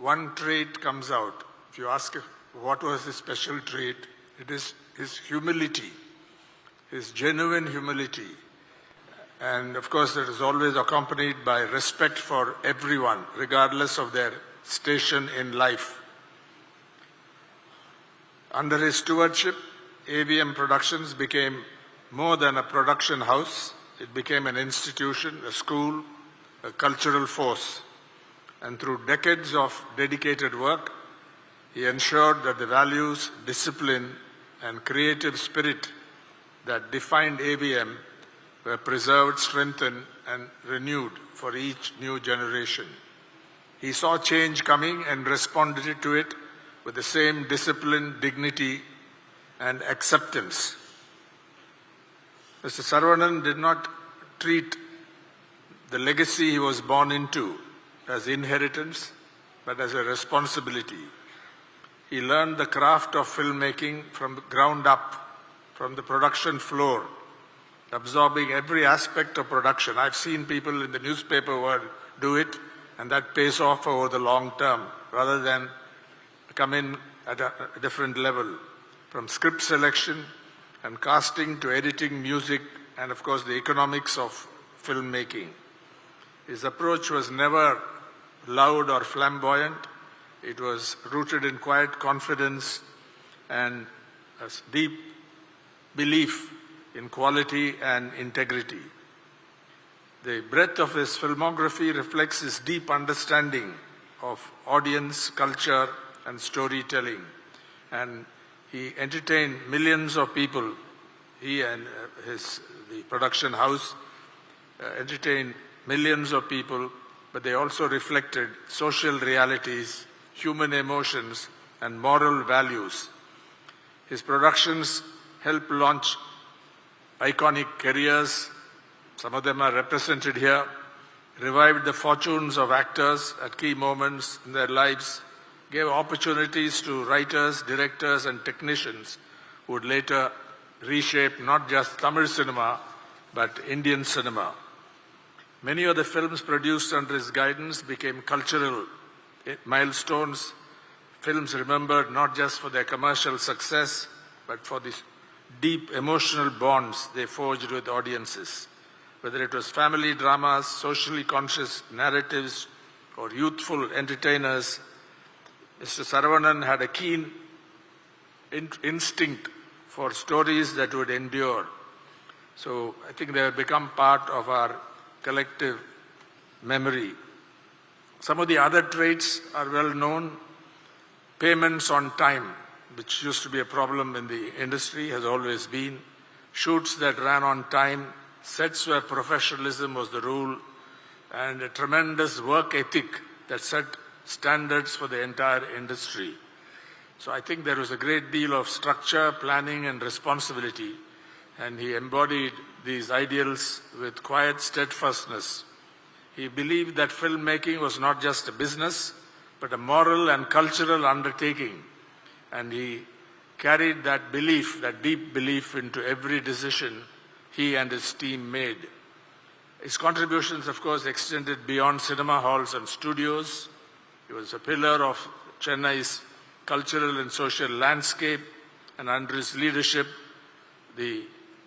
one trait comes out. If you ask what was his special trait, it is his humility, his genuine humility. And of course, that is always accompanied by respect for everyone, regardless of their station in life. Under his stewardship, AVM Productions became more than a production house. It became an institution, a school, a cultural force. And through decades of dedicated work, he ensured that the values, discipline, and creative spirit that defined AVM were preserved, strengthened, and renewed for each new generation. He saw change coming and responded to it with the same discipline, dignity, and acceptance. Mr. Saravannan did not treat the legacy he was born into as inheritance, but as a responsibility. He learned the craft of filmmaking from the ground up, from the production floor, absorbing every aspect of production. I've seen people in the newspaper world do it, and that pays off over the long term, rather than come in at a different level, from script selection and casting to editing, music, and of course the economics of filmmaking. His approach was never loud or flamboyant. It was rooted in quiet confidence and a deep belief in quality and integrity. The breadth of his filmography reflects his deep understanding of audience, culture, and storytelling. And he entertained millions of people. He and the production house entertained millions of people, but they also reflected social realities, human emotions, and moral values. His productions helped launch iconic careers, some of them are represented here, revived the fortunes of actors at key moments in their lives, gave opportunities to writers, directors, and technicians who would later reshape not just Tamil cinema, but Indian cinema. Many of the films produced under his guidance became cultural milestones, films remembered not just for their commercial success, but for the deep emotional bonds they forged with audiences. Whether it was family dramas, socially conscious narratives, or youthful entertainers, Mr. Saravanan had a keen instinct for stories that would endure. So I think they have become part of our collective memory. Some of the other traits are well known. Payments on time, which used to be a problem in the industry, has always been. Shoots that ran on time, sets where professionalism was the rule, and a tremendous work ethic that set standards for the entire industry. So I think there was a great deal of structure, planning, and responsibility, and he embodied these ideals with quiet steadfastness. He believed that filmmaking was not just a business, but a moral and cultural undertaking, and he carried that belief, that deep belief, into every decision he and his team made. His contributions, of course, extended beyond cinema halls and studios. He was a pillar of Chennai's cultural and social landscape, and under his leadership, the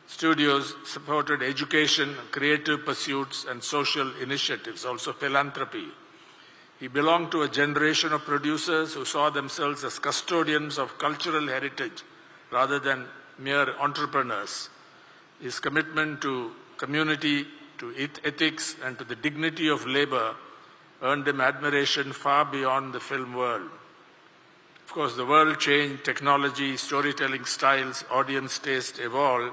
studios supported education, creative pursuits, and social initiatives, also philanthropy. He belonged to a generation of producers who saw themselves as custodians of cultural heritage rather than mere entrepreneurs. His commitment to community, to ethics, and to the dignity of labor earned him admiration far beyond the film world. Of course, the world changed, technology, storytelling styles, audience taste evolved,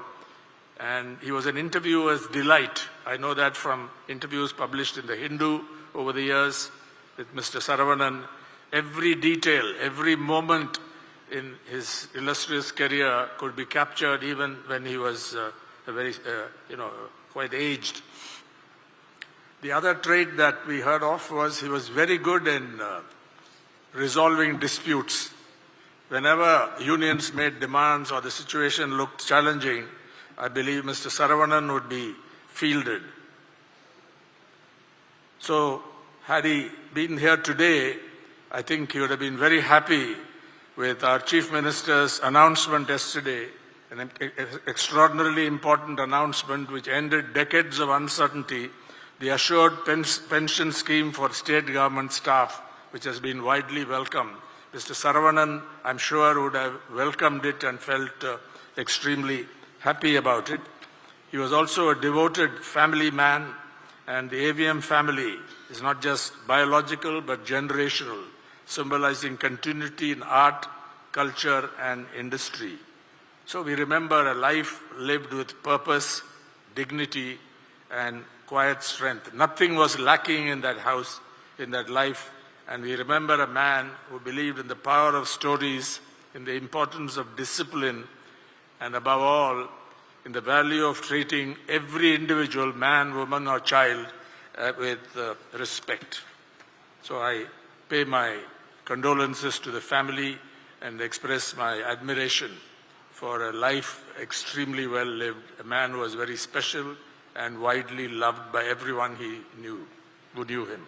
and he was an interviewer's delight. I know that from interviews published in the Hindu over the years with Mr. Saravanan. Every detail, every moment in his illustrious career could be captured even when he was quite aged. The other trait that we heard of was he was very good in resolving disputes. Whenever unions made demands or the situation looked challenging, I believe Mr. Saravanan would be fielded. So, had he been here today, I think you would have been very happy with our Chief Minister's announcement yesterday, an extraordinarily important announcement which ended decades of uncertainty, the assured pension scheme for state government staff, which has been widely welcomed. Mr. Saravanan, I'm sure, would have welcomed it and felt extremely happy about it. He was also a devoted family man, and the AVM family is not just biological but generational, symbolizing continuity in art, culture, and industry. So we remember a life lived with purpose, dignity, and quiet strength. Nothing was lacking in that house, in that life. And we remember a man who believed in the power of stories, in the importance of discipline, and above all, in the value of treating every individual, man, woman, or child, with respect. So I pay my condolences to the family and express my admiration for a life extremely well lived, a man who was very special and widely loved by everyone he knew, who knew him.